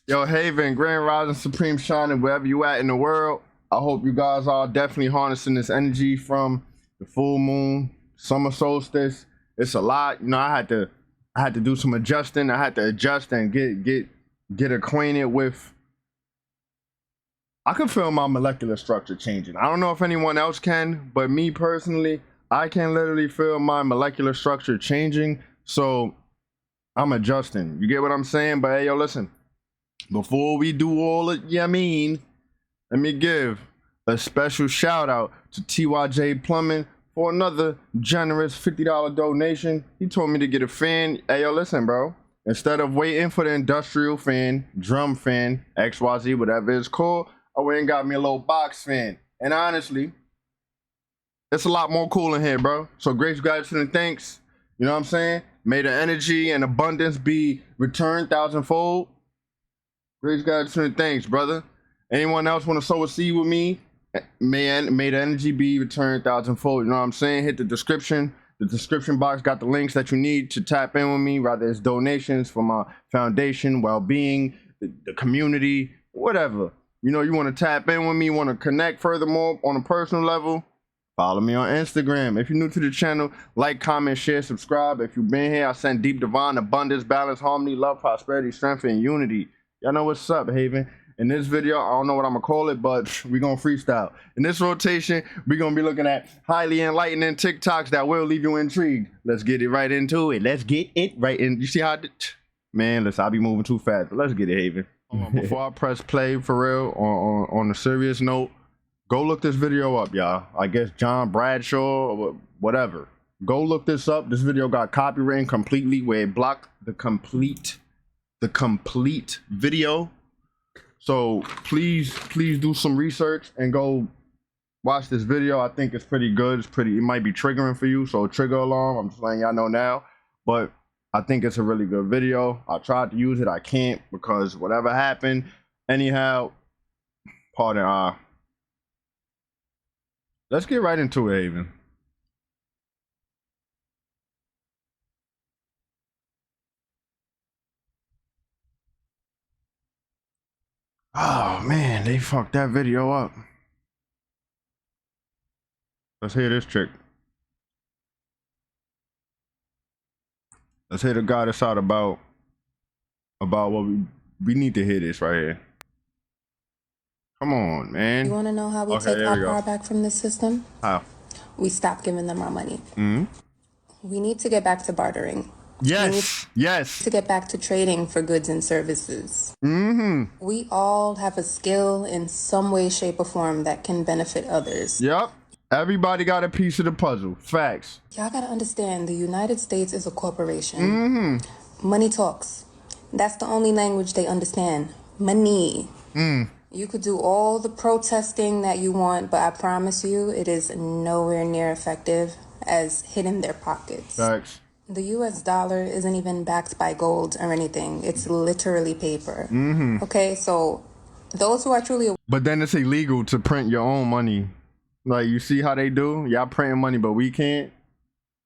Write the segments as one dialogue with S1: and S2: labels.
S1: Yo, Haven, Grand Rising, Supreme Shining, wherever you at in the world. I hope you guys are definitely harnessing this energy from the full moon, summer solstice. It's a lot. You know, I had to do some adjusting. I had to adjust and get acquainted with. I can feel my molecular structure changing. I don't know if anyone else can, but me personally, I can literally feel my molecular structure changing. So I'm adjusting. You get what I'm saying? But hey, yo, listen. Before we do all it, let me give a special shout out to TYJ Plumbing for another generous $50 donation. He told me to get a fan. Hey, yo, listen, bro. Instead of waiting for the industrial fan, drum fan, XYZ, whatever it's called, I went and got me a little box fan. And honestly, it's a lot more cool in here, bro. So grace, gratitude, and thanks. You know what I'm saying? May the energy and abundance be returned thousandfold. Grace, gratitude, and thanks, brother. Anyone else want to sow a seed with me? May the energy be returned thousandfold. You know what I'm saying? Hit the description. The description box got the links that you need to tap in with me, whether it's donations for my foundation, well-being, the community, whatever. You know, you want to tap in with me, want to connect furthermore on a personal level, follow me on Instagram. If you're new to the channel, like, comment, share, subscribe. If you've been here, I send deep divine abundance, balance, harmony, love, prosperity, strength, and unity. Y'all know what's up, Haven. In this video, I don't know what I'm gonna call it, but we're gonna freestyle. In this rotation, we're gonna be looking at highly enlightening TikToks that will leave you intrigued. Let's get it right into it. Let's get it right in. You see how man, listen, I'll be moving too fast, but let's get it, Haven. Before I press play for real, on a serious note, go look this video up, y'all. I guess John Bradshaw or whatever. Go look this up. This video got copywritten completely where it blocked the complete video. So please do some research and go watch this video. I think it's pretty good. It might be triggering for you, so trigger alarm. I'm just letting y'all know now, but I think it's a really good video. I tried to use it, I can't because whatever happened. Anyhow, pardon. Let's get right into it, Haven. Oh man, they fucked that video up. Let's hear this trick. Let's hear the goddess out about what we need to hear this right here. Come on, man.
S2: You want to know how we take our power back from this system?
S1: How?
S2: We stop giving them our money.
S1: Mm-hmm.
S2: We need to get back to bartering.
S1: Yes.
S2: To get back to trading for goods and services.
S1: Mm-hmm.
S2: We all have a skill in some way, shape, or form that can benefit others.
S1: Yep. Everybody got a piece of the puzzle. Facts.
S2: Y'all gotta understand, the United States is a corporation.
S1: Mm-hmm.
S2: Money talks. That's the only language they understand. Money.
S1: Mm.
S2: You could do all the protesting that you want, but I promise you it is nowhere near effective as hitting their pockets.
S1: Facts.
S2: The US dollar isn't even backed by gold or anything. It's literally paper.
S1: Mm-hmm.
S2: Okay, so those who are truly...
S1: But then it's illegal to print your own money. Like, you see how they do? Y'all printing money, but we can't?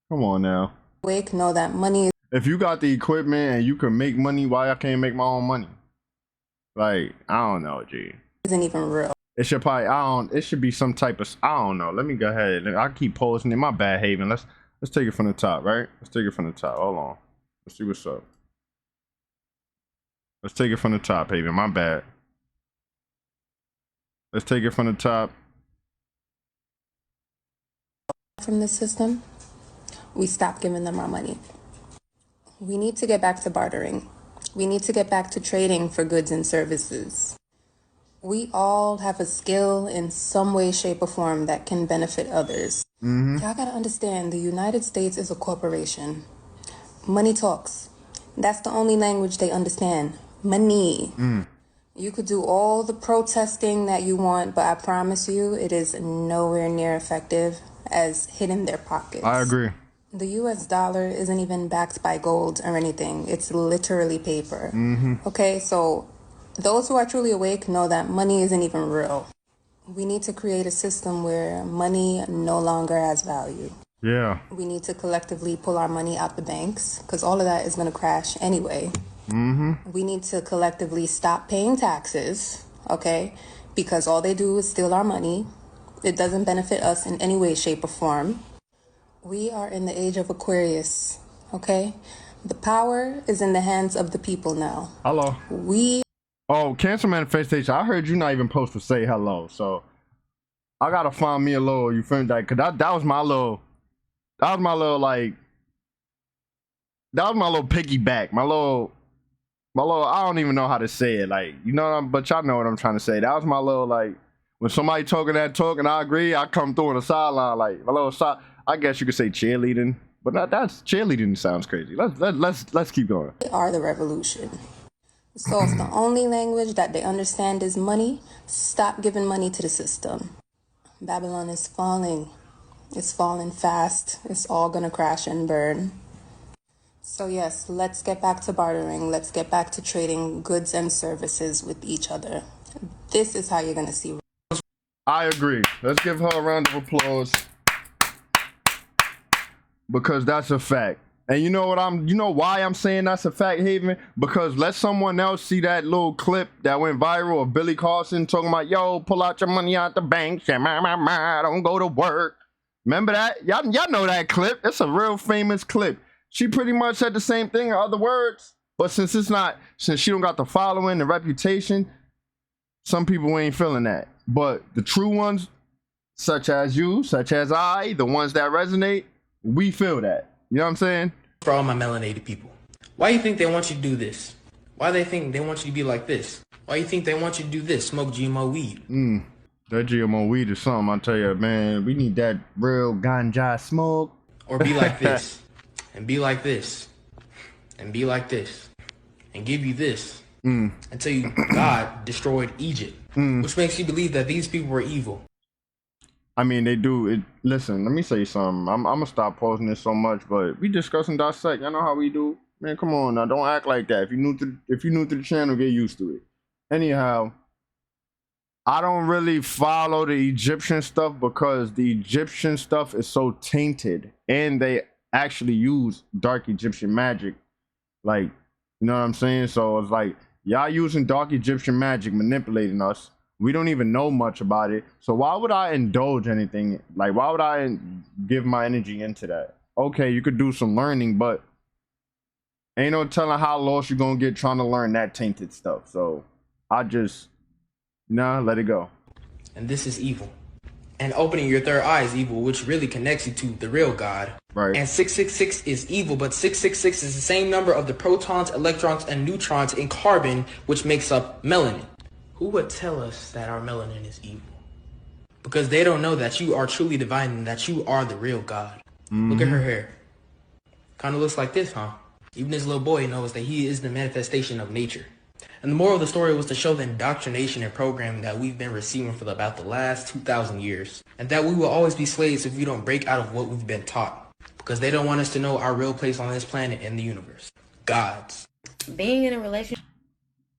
S1: Come on now.
S2: Awake, know that money...
S1: If you got the equipment and you can make money, why I can't make my own money? Like, I don't know, G.
S2: Isn't even real.
S1: It should probably, it should be some type of, I don't know. Let me go ahead. I keep posting it. My bad, Haven. Let's take it from the top, right? Let's take it from the top. Hold on. Let's see what's up. Let's take it from the top, Haven. My bad. Let's take it from the top.
S2: From this system, we stop giving them our money. We need to get back to bartering. We need to get back to trading for goods and services. We all have a skill in some way, shape, or form that can benefit others.
S1: Mm-hmm.
S2: Y'all gotta understand, the United States is a corporation. Money talks. That's the only language they understand. Money.
S1: Mm.
S2: You could do all the protesting that you want, but I promise you it is nowhere near effective as hitting their pockets.
S1: I agree.
S2: The US dollar isn't even backed by gold or anything. It's literally paper.
S1: Mm-hmm.
S2: Okay, so those who are truly awake know that money isn't even real. We need to create a system where money no longer has value.
S1: Yeah.
S2: We need to collectively pull our money out the banks because all of that is going to crash anyway. We need to collectively stop paying taxes, okay? Because all they do is steal our money. It doesn't benefit us in any way, shape, or form. We are in the age of Aquarius, okay? The power is in the hands of the people now.
S1: Hello. Oh, Cancer Manifestation. I heard you're not even supposed to say hello, so I gotta find me a little, you feel me? Like, cause that was my little piggyback, my little, I don't even know how to say it, like, you know, but y'all know what I'm trying to say. That was my little, like, when somebody talking that talk and I agree, I come through on the sideline, like, my little side, I guess you could say cheerleading, but that's cheerleading sounds crazy. Let's keep going.
S2: We are the revolution. So if the only language that they understand is money, stop giving money to the system. Babylon is falling. It's falling fast. It's all gonna crash and burn. So yes, let's get back to bartering. Let's get back to trading goods and services with each other. This is how you're gonna see.
S1: I agree. Let's give her a round of applause, because that's a fact. And you know why I'm saying that's a fact, Haven? Because let someone else see that little clip that went viral of Billy Carson talking about, yo, pull out your money out the bank, don't go to work. Remember that? Y'all know that clip. It's a real famous clip. She pretty much said the same thing in other words, but since she don't got the following, the reputation, some people ain't feeling that. But the true ones, such as you, such as I, the ones that resonate, we feel that. You know what I'm saying?
S3: For all my melanated people, why you think they want you to do this? Why they think they want you to be like this? Why you think they want you to do this? Smoke GMO weed.
S1: That GMO weed is something, I tell you, man. We need that real ganja smoke.
S3: Or be like this, and be like this, and be like this, and give you this, until you God destroyed Egypt, which makes you believe that these people were evil.
S1: I mean, they do it. Listen, let me say something. I'm gonna stop posting this so much, but we discuss and dissect. Y'all know how we do. Man, come on now, don't act like that. If you're new to the channel, get used to it. Anyhow, I don't really follow the Egyptian stuff because the Egyptian stuff is so tainted, and they actually use dark Egyptian magic. Like, you know what I'm saying? So it's like y'all using dark Egyptian magic manipulating us. We don't even know much about it. So why would I indulge anything? Like, why would I give my energy into that? Okay, you could do some learning, but ain't no telling how lost you're gonna get trying to learn that tainted stuff. So I just, let it go.
S3: And this is evil. And opening your third eye is evil, which really connects you to the real God.
S1: Right.
S3: And 666 is evil, but 666 is the same number of the protons, electrons, and neutrons in carbon, which makes up melanin. Who would tell us that our melanin is evil? Because they don't know that you are truly divine and that you are the real God. Look at her hair. Kind of looks like this, huh? Even this little boy knows that he is the manifestation of nature. And the moral of the story was to show the indoctrination and programming that we've been receiving for about the last 2,000 years. And that we will always be slaves if we don't break out of what we've been taught. Because they don't want us to know our real place on this planet and the universe. Gods.
S4: Being in a relationship.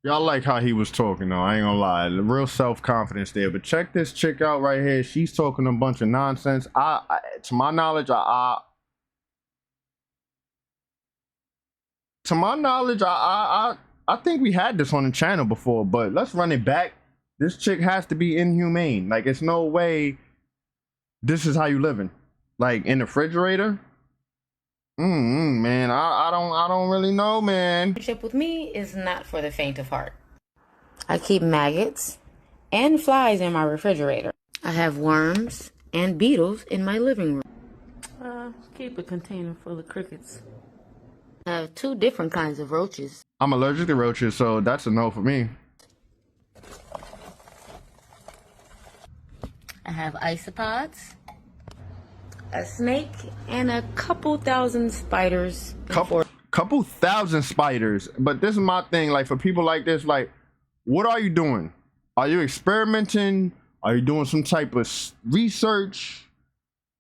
S1: Y'all like how he was talking though, I ain't gonna lie. The real self-confidence there. But check this chick out right here. She's talking a bunch of nonsense. To my knowledge, I think we had this on the channel before, but let's run it back. This chick has to be inhumane. Like, it's no way this is how you living. Like, in the refrigerator? Man, I don't really know, man.
S4: Relationship with me is not for the faint of heart. I keep maggots and flies in my refrigerator. I have worms and beetles in my living room. Keep a container full of crickets. I have 2 different kinds of roaches.
S1: I'm allergic to roaches, so that's a no for me.
S4: I have isopods, a snake, and a couple thousand spiders.
S1: Couple thousand spiders. But this is my thing, like, for people like this, like, what are you doing? Are you experimenting? Are you doing some type of research?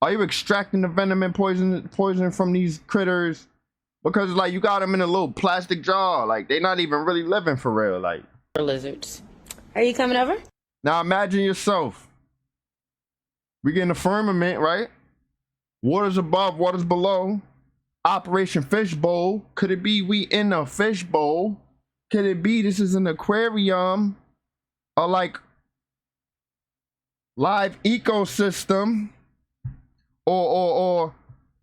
S1: Are you extracting the venom and poison from these critters? Because, like, you got them in a little plastic jar. Like, they not even really living for real. Like,
S4: Lizards. Are you coming over?
S1: now imagine yourself. We get in the firmament, right? Water's above, water's below. Operation Fishbowl? Could it be we in a fishbowl? Could it be this is an aquarium? Or like live ecosystem? Or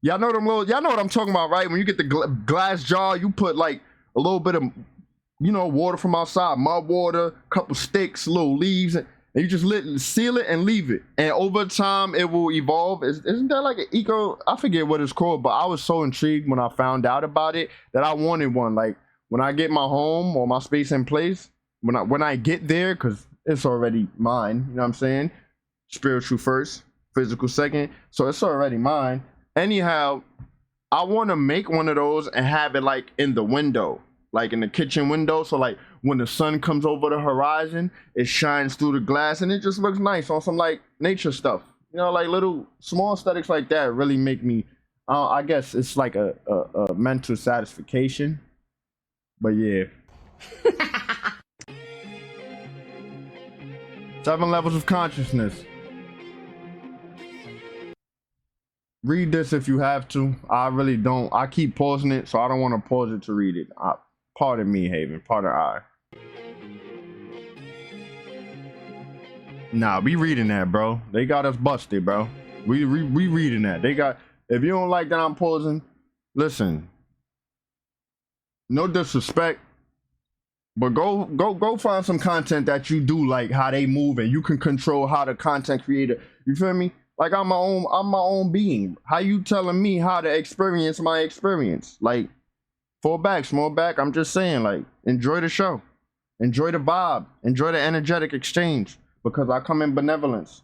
S1: y'all know them little, y'all know what I'm talking about, right? When you get the glass jar, you put like a little bit of, you know, water from outside, mud water, couple sticks, little leaves, and you just seal it and leave it. And over time, it will evolve. Isn't that like an eco? I forget what it's called, but I was so intrigued when I found out about it that I wanted one. Like when I get my home or my space in place, when I get there, because it's already mine, you know what I'm saying? Spiritual first, physical second. So it's already mine. Anyhow, I want to make one of those and have it like in the window, like in the kitchen window. So like when the sun comes over the horizon, it shines through the glass and it just looks nice on some like nature stuff. You know, like little small aesthetics like that really make me, I guess it's like a mental satisfaction. But yeah. 7 levels of consciousness. Read this if you have to. I really don't. I keep pausing it, so I don't want to pause it to read it. Pardon me, Haven. Pardon I. Nah, we reading that, bro. They got us busted, bro. We reading that. They got. If you don't like that I'm pausing, listen. No disrespect, but go find some content that you do like, how they move, and you can control how the content creator. You feel me? Like I'm my own being. How you telling me how to experience my experience? Like, fall back, small back. I'm just saying, like, enjoy the show, enjoy the vibe, enjoy the energetic exchange, because I come in benevolence.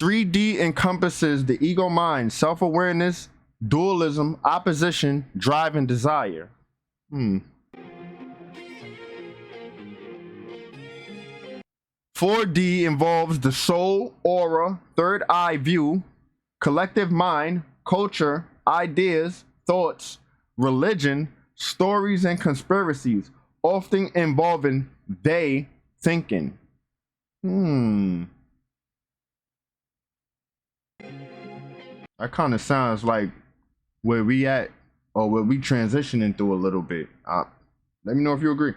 S1: 3D encompasses the ego mind, self-awareness, dualism, opposition, drive, and desire. 4D involves the soul, aura, third eye view, collective mind, culture, ideas, thoughts, religion, stories, and conspiracies, often involving they thinking. That kind of sounds like where we at, or where we transitioning through a little bit. Let me know if you agree.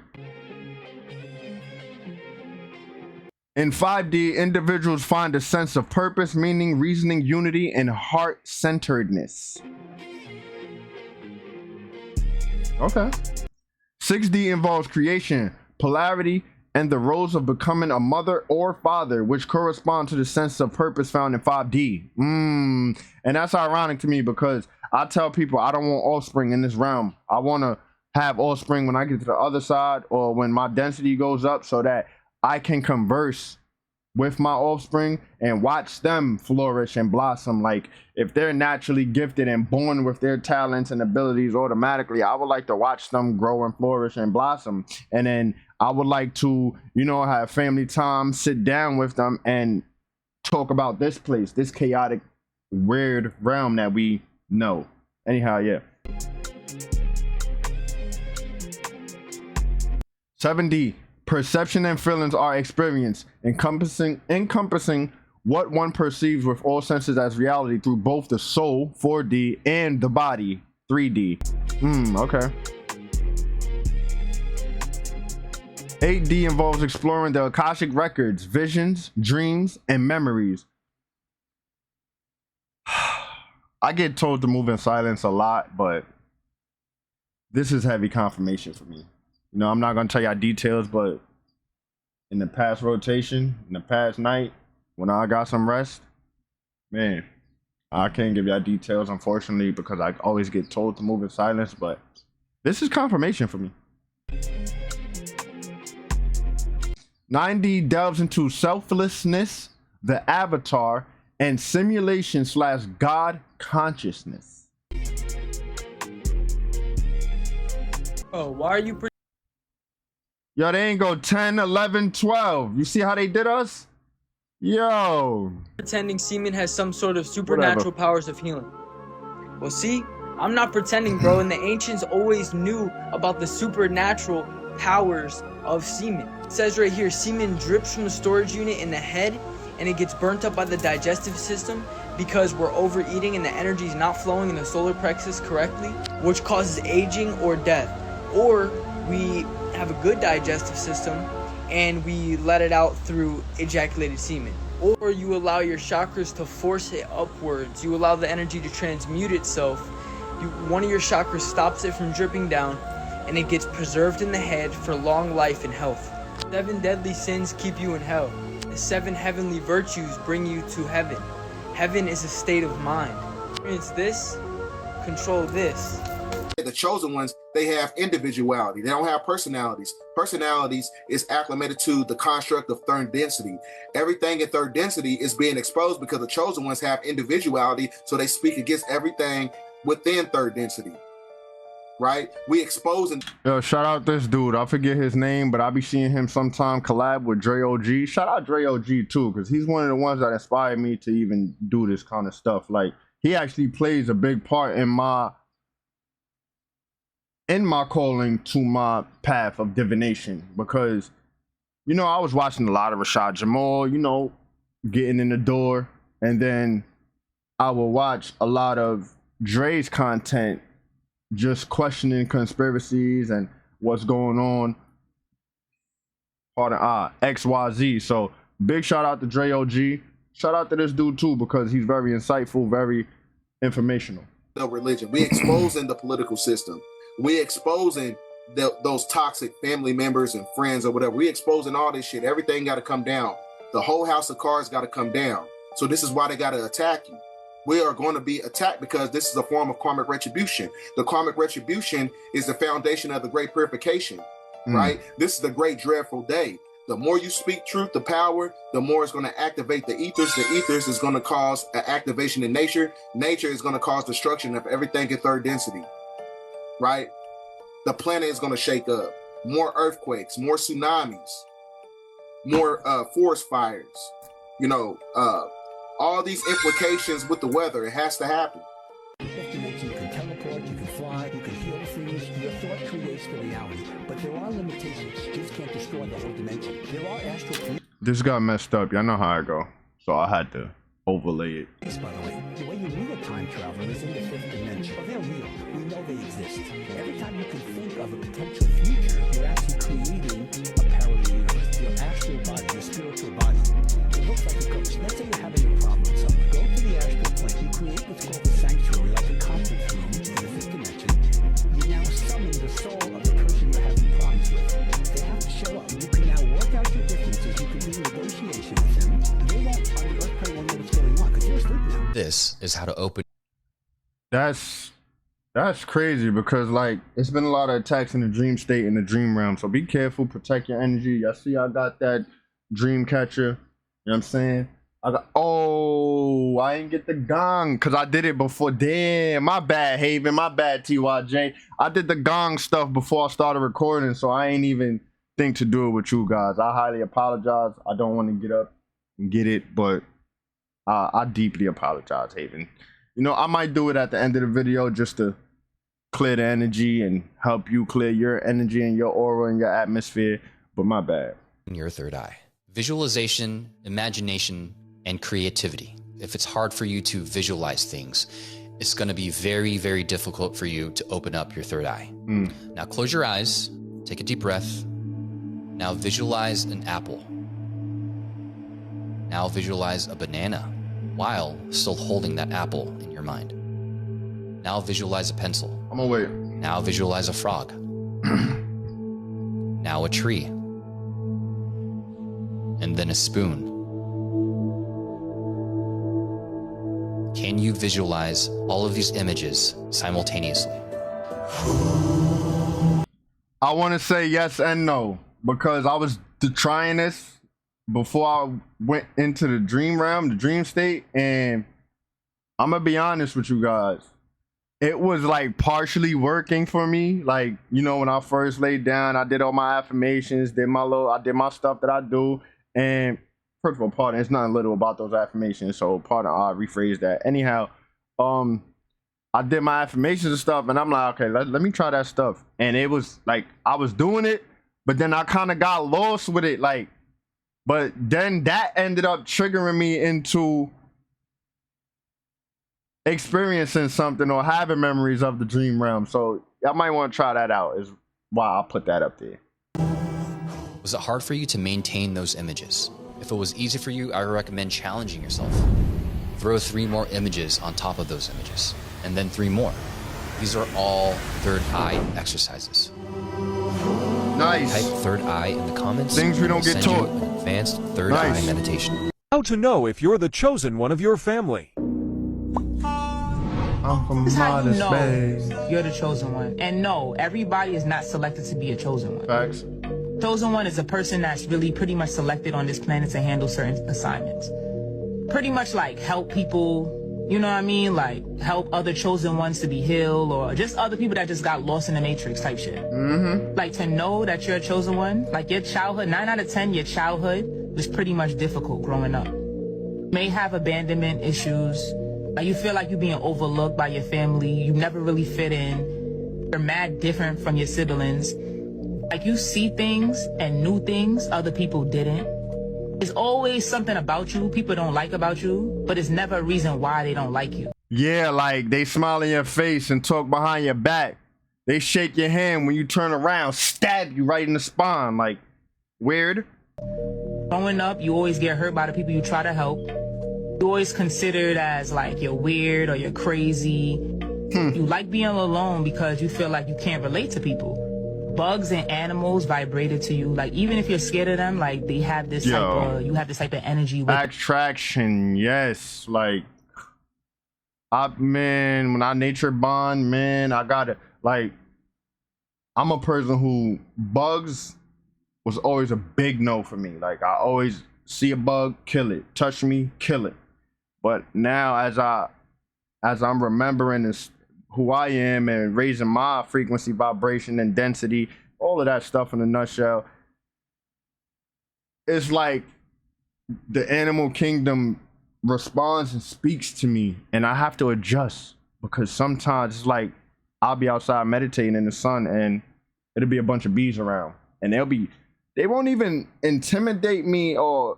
S1: In 5D, individuals find a sense of purpose, meaning, reasoning, unity, and heart-centeredness. Okay. 6D involves creation, polarity, and the roles of becoming a mother or father, which correspond to the sense of purpose found in 5D. And that's ironic to me, because I tell people I don't want offspring in this realm. I want to have offspring when I get to the other side, or when my density goes up, so that I can converse with my offspring and watch them flourish and blossom. Like, if they're naturally gifted and born with their talents and abilities automatically, I would like to watch them grow and flourish and blossom. And then I would like to, you know, have family time, sit down with them and talk about this place, this chaotic, weird realm that we know. Anyhow, yeah. 7D. Perception and feelings are experience, encompassing what one perceives with all senses as reality through both the soul, 4D, and the body, 3D. Okay. 8D involves exploring the Akashic records, visions, dreams, and memories. I get told to move in silence a lot, but this is heavy confirmation for me. You know, I'm not going to tell y'all details, but in the past rotation, in the past night, when I got some rest, man, I can't give y'all details, unfortunately, because I always get told to move in silence, but this is confirmation for me. 9D delves into selflessness, the avatar, and simulation/God consciousness.
S5: Oh, why are you
S1: Yo, they ain't go 10, 11, 12. You see how they did us? Yo.
S5: pretending semen has some sort of supernatural powers of healing? Well, see, I'm not pretending, bro, and the ancients always knew about the supernatural powers of semen. It says right here, semen drips from the storage unit in the head, and it gets burnt up by the digestive system, because we're overeating and the energy is not flowing in the solar plexus correctly, which causes aging or death. Or we have a good digestive system and we let it out through ejaculated semen. Or you allow your chakras to force it upwards. You allow the energy to transmute itself. One of your chakras stops it from dripping down, and it gets preserved in the head for long life and health. 7 deadly sins keep you in hell. The 7 heavenly virtues bring you to heaven. Heaven is a state of mind. Experience this, control this.
S6: The chosen ones, they have individuality. They don't have personalities. Personalities is acclimated to the construct of third density. Everything in third density is being exposed because the chosen ones have individuality, so they speak against everything within third density. Right? We exposing.
S1: Yo, shout out this dude. I forget his name, but I be seeing him sometime collab with Dre OG. Shout out Dre OG too, because he's one of the ones that inspired me to even do this kind of stuff. Like, he actually plays a big part in my calling to my path of divination, because, you know, I was watching a lot of Rashad Jamal, you know, getting in the door, and then I will watch a lot of Dre's content, just questioning conspiracies and what's going on. Pardon, XYZ. So big shout out to Dre OG. Shout out to this dude too, because he's very insightful, very informational.
S6: The religion. We exposing the political system. We exposing those toxic family members and friends or whatever. We exposing all this shit. Everything got to come down. The whole house of cards got to come down. So this is why they got to attack you. We are going to be attacked because this is a form of karmic retribution. The karmic retribution is the foundation of the great purification, right? This is the great dreadful day. The more you speak truth, the power, the more it's going to activate the ethers. The ethers is going to cause an activation in nature. Nature is going to cause destruction of everything in third density, right? The planet is going to shake up. More earthquakes, more tsunamis, more forest fires, you know, all these implications with the weather. It has to happen.
S7: You can teleport, you can fly, you can heal things. Your thought creates the reality. But there are limitations. You just can't destroy the whole dimension. There are astral.
S1: This got messed up. Y'all know how I go. So I had to overlay it.
S7: By the way you meet a time traveler is in the 5th dimension. Well, they're real. We know they exist. Every time you can think of a potential future, you're actually creating a parallel universe. Your astral body, your spiritual body. It looks like a ghost. Let's say you're having a problem with something. Go to the astral plane. You create what's called a sanctuary, like a conference room in the 5th dimension. You now summon the soul of the person you're having problems with. They have to show up. You can now work out your differences. You can do negotiation with them. They won't, on the earth plane, won't know what's going on because you're asleep now.
S8: This is how to open.
S1: That's crazy, because like it's been a lot of attacks in the dream state, in the dream realm. So be careful, protect your energy. I see I got that dream catcher. You know what I'm saying? I ain't get the gong because I did it before. Damn, my bad, Haven. My bad, TYJ. I did the gong stuff before I started recording, so I ain't even think to do it with you guys. I highly apologize. I don't want to get up and get it, but I deeply apologize, Haven. You know, I might do it at the end of the video just to clear the energy and help you clear your energy and your aura and your atmosphere, but my bad.
S8: Your third eye. Visualization, imagination, and creativity. If it's hard for you to visualize things, it's going to be very, very difficult for you to open up your third eye. Now close your eyes, take a deep breath. Now visualize an apple. Now visualize a banana while still holding that apple in your mind. Now visualize a pencil.
S1: I'm gonna wait.
S8: Now visualize a frog. Now a tree. And then a spoon. Can you visualize all of these images simultaneously?
S1: I want to say yes and no, because I was trying this before I went into the dream realm, the dream state, and I'm gonna be honest with you guys. It was like partially working for me. Like, you know, when I first laid down, I did all my affirmations, I did my stuff that I do. And first of all, pardon, it's nothing little about those affirmations. So pardon, I'll rephrase that. Anyhow, I did my affirmations and stuff, and I'm like, okay, let me try that stuff. And it was like, I was doing it, but then I kind of got lost with it. Like, but then that ended up triggering me into experiencing something or having memories of the dream realm. So I might want to try that out, is why I'll put that up there.
S8: Was it hard for you to maintain those images? If it was easy for you, I would recommend challenging yourself. Throw 3 more images on top of those images, and then 3 more. These are all third eye exercises.
S1: Nice.
S8: Type third eye in the comments.
S1: Things we don't get taught.
S8: An advanced third eye meditation.
S9: How to know if you're the chosen one of your family.
S1: I'm from
S10: This is how you
S1: modest
S10: know
S1: space.
S10: you're the chosen one. And no, everybody is not selected to be a chosen one.
S1: Facts.
S10: Chosen one is a person that's really pretty much selected on this planet to handle certain assignments. Pretty much like help people, you know what I mean? Like help other chosen ones to be healed, or just other people that just got lost in the matrix type shit. Like to know that you're a chosen one, like your childhood, 9 out of 10, your childhood was pretty much difficult growing up. You may have abandonment issues. Like you feel like you're being overlooked by your family. You never really fit in. You're mad different from your siblings. Like you see things and new things other people didn't. There's always something about you people don't like about you, but it's never a reason why they don't like you.
S1: Yeah, like they smile in your face and talk behind your back. They shake your hand when you turn around, stab you right in the spine. Like, weird.
S10: Growing up, you always get hurt by the people you try to help. You're always considered as like you're weird or you're crazy. You like being alone because you feel like you can't relate to people. Bugs and animals vibrated to you. Like even if you're scared of them, like they have this type of, you have this type of energy with
S1: Attraction, yes. Like, man, when I nature bond, man, I gotta, like, I'm a person who, bugs was always a big no for me. Like I always see a bug, kill it. Touch me, kill it. But now as I'm remembering this, who I am, and raising my frequency, vibration, and density, all of that stuff in a nutshell, it's like the animal kingdom responds and speaks to me, and I have to adjust, because sometimes it's like I'll be outside meditating in the sun and it'll be a bunch of bees around, and they won't even intimidate me or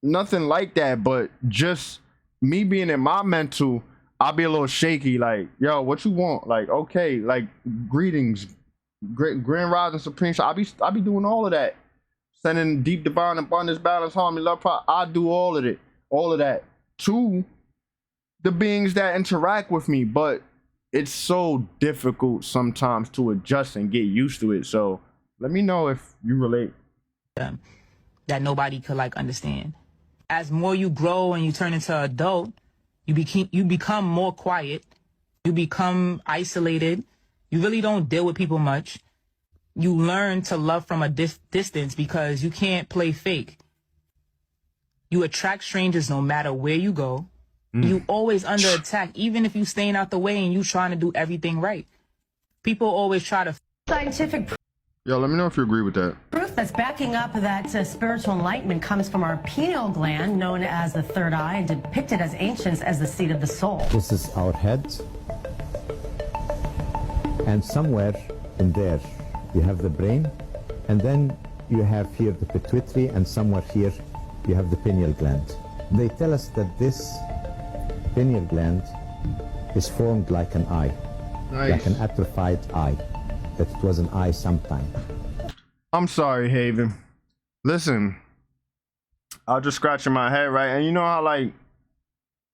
S1: nothing like that, but just me being in my mental, I'll be a little shaky, like, yo, what you want? Like, okay, like, greetings, grand rising supreme. I'll be doing all of that. Sending deep divine abundance, balance, harmony, love, power. I do all of it, all of that to the beings that interact with me. But it's so difficult sometimes to adjust and get used to it. So let me know if you relate.
S10: that nobody could like understand. As more you grow and you turn into an adult, you become more quiet. You become isolated. You really don't deal with people much. You learn to love from a distance because you can't play fake. You attract strangers no matter where you go. You always under attack, even if you staying out the way and you trying to do everything right. People always try to
S11: scientific
S1: Yo, let me know if you agree with that.
S11: proof that's backing up that spiritual enlightenment comes from our pineal gland, known as the third eye, and depicted as ancients as the seat of the soul.
S12: This is our head, and somewhere in there you have the brain, and then you have here the pituitary, and somewhere here you have the pineal gland. They tell us that this pineal gland is formed like an eye, like an atrophied eye, that it was an eye sometime.
S1: I'm sorry, Haven. Listen, I was just scratching my head, right? And you know how, like,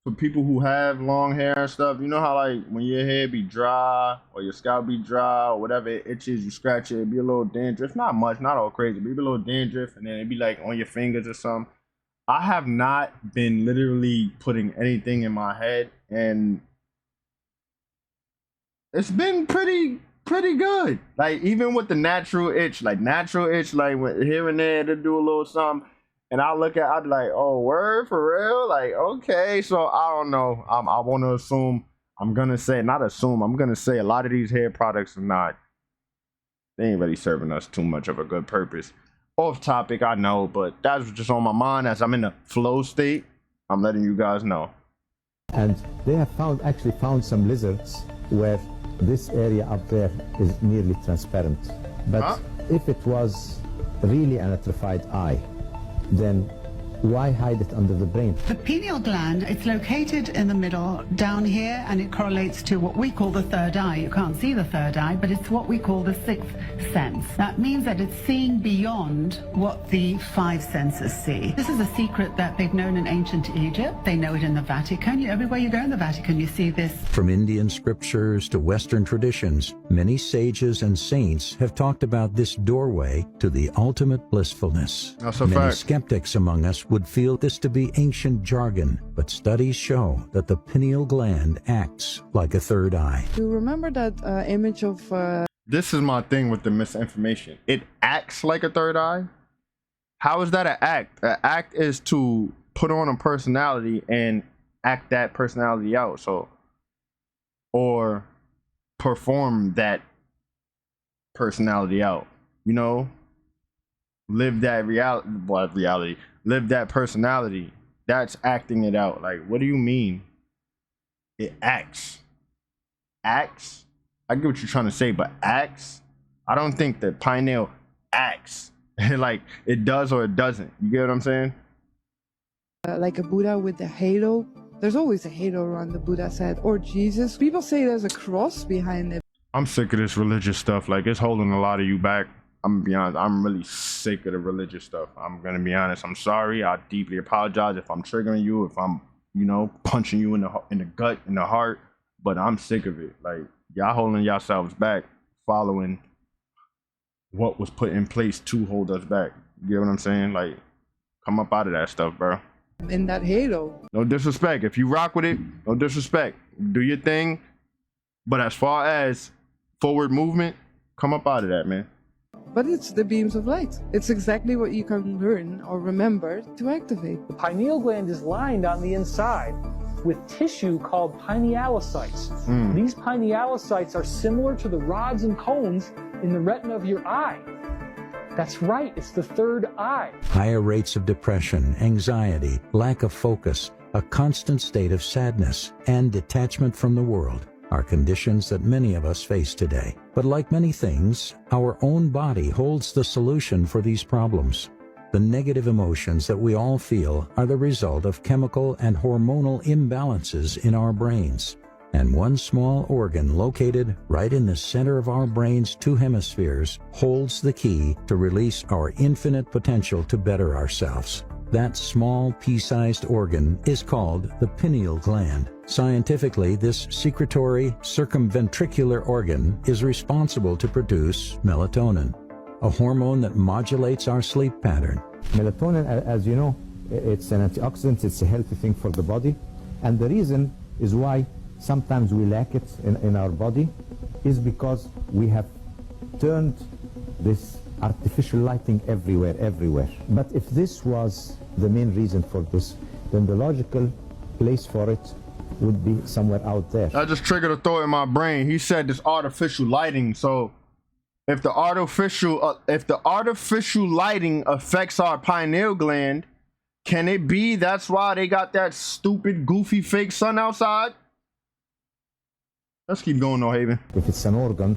S1: for people who have long hair and stuff, you know how, like, when your hair be dry or your scalp be dry or whatever, it itches, you scratch it, it be a little dandruff. Not much, not all crazy, but it be a little dandruff, and then it be, like, on your fingers or something. I have not been literally putting anything in my head, and it's been pretty good. Like, even with the natural itch, like when here and there to do a little something, and I'd be like, oh, word, for real? Like, okay. So I don't know. I want to assume, I'm gonna say a lot of these hair products are they ain't really serving us too much of a good purpose. Off topic, I know, but that's just on my mind as I'm in a flow state. I'm letting you guys know.
S12: And they have actually found some lizards where this area up there is nearly transparent. But if it was really an atrophied eye, then Why hide it under the brain?
S13: The pineal gland, it's located in the middle, down here, and it correlates to what we call the third eye. You can't see the third eye, but it's what we call the sixth sense. That means that it's seeing beyond what the five senses see. This is a secret that they've known in ancient Egypt. They know it in the Vatican. Everywhere you go in the Vatican, you see this.
S7: From Indian scriptures to Western traditions, many sages and saints have talked about this doorway to the ultimate blissfulness.
S1: That's a
S7: Many
S1: fact.
S7: skeptics among us would feel this to be ancient jargon, but studies show that the pineal gland acts like a third eye.
S14: You remember that image of...
S1: This is my thing with the misinformation. It acts like a third eye? How is that an act? An act is to put on a personality and act that personality out. So, or perform that personality out. You know? Live that reality. Live that personality. That's acting it out. Like, what do you mean? It acts. Acts? I get what you're trying to say, but acts? I don't think that pineal acts. Like, it does or it doesn't. You get what I'm saying?
S14: like a Buddha with the halo. There's always a halo around the Buddha's head. Or Jesus. People say there's a cross behind it.
S1: I'm sick of this religious stuff. Like, it's holding a lot of you back. I'm gonna be honest, I'm really sick of the religious stuff. I'm gonna be honest. I'm sorry. I deeply apologize if I'm triggering you, if I'm, you know, punching you in the gut, in the heart. But I'm sick of it. Like, y'all holding yourselves back, following what was put in place to hold us back. You get what I'm saying? Like, come up out of that stuff, bro.
S14: In that halo.
S1: No disrespect. If you rock with it, no disrespect. Do your thing. But as far as forward movement, come up out of that, man.
S14: But it's the beams of light. It's exactly what you can learn or remember to activate.
S15: The pineal gland is lined on the inside with tissue called pinealocytes. These pinealocytes are similar to the rods and cones in the retina of your eye. That's right, it's the third eye.
S7: Higher rates of depression, anxiety, lack of focus, a constant state of sadness, and detachment from the world are conditions that many of us face today. But like many things, our own body holds the solution for these problems. The negative emotions that we all feel are the result of chemical and hormonal imbalances in our brains. And one small organ located right in the center of our brain's two hemispheres holds the key to release our infinite potential to better ourselves. That small pea-sized organ is called the pineal gland. Scientifically, this secretory circumventricular organ is responsible to produce melatonin, a hormone that modulates our sleep pattern.
S12: Melatonin, as you know, it's an antioxidant, it's a healthy thing for the body. And the reason is why sometimes we lack it in our body is because we have turned this artificial lighting everywhere. But if this was the main reason for this, then the logical place for it would be somewhere out there.
S1: I just triggered a thought in my brain. He said this artificial lighting. So if the artificial lighting affects our pineal gland, can it be that's why they got that stupid, goofy, fake sun outside? Let's keep going, though, Haven.
S12: If it's an organ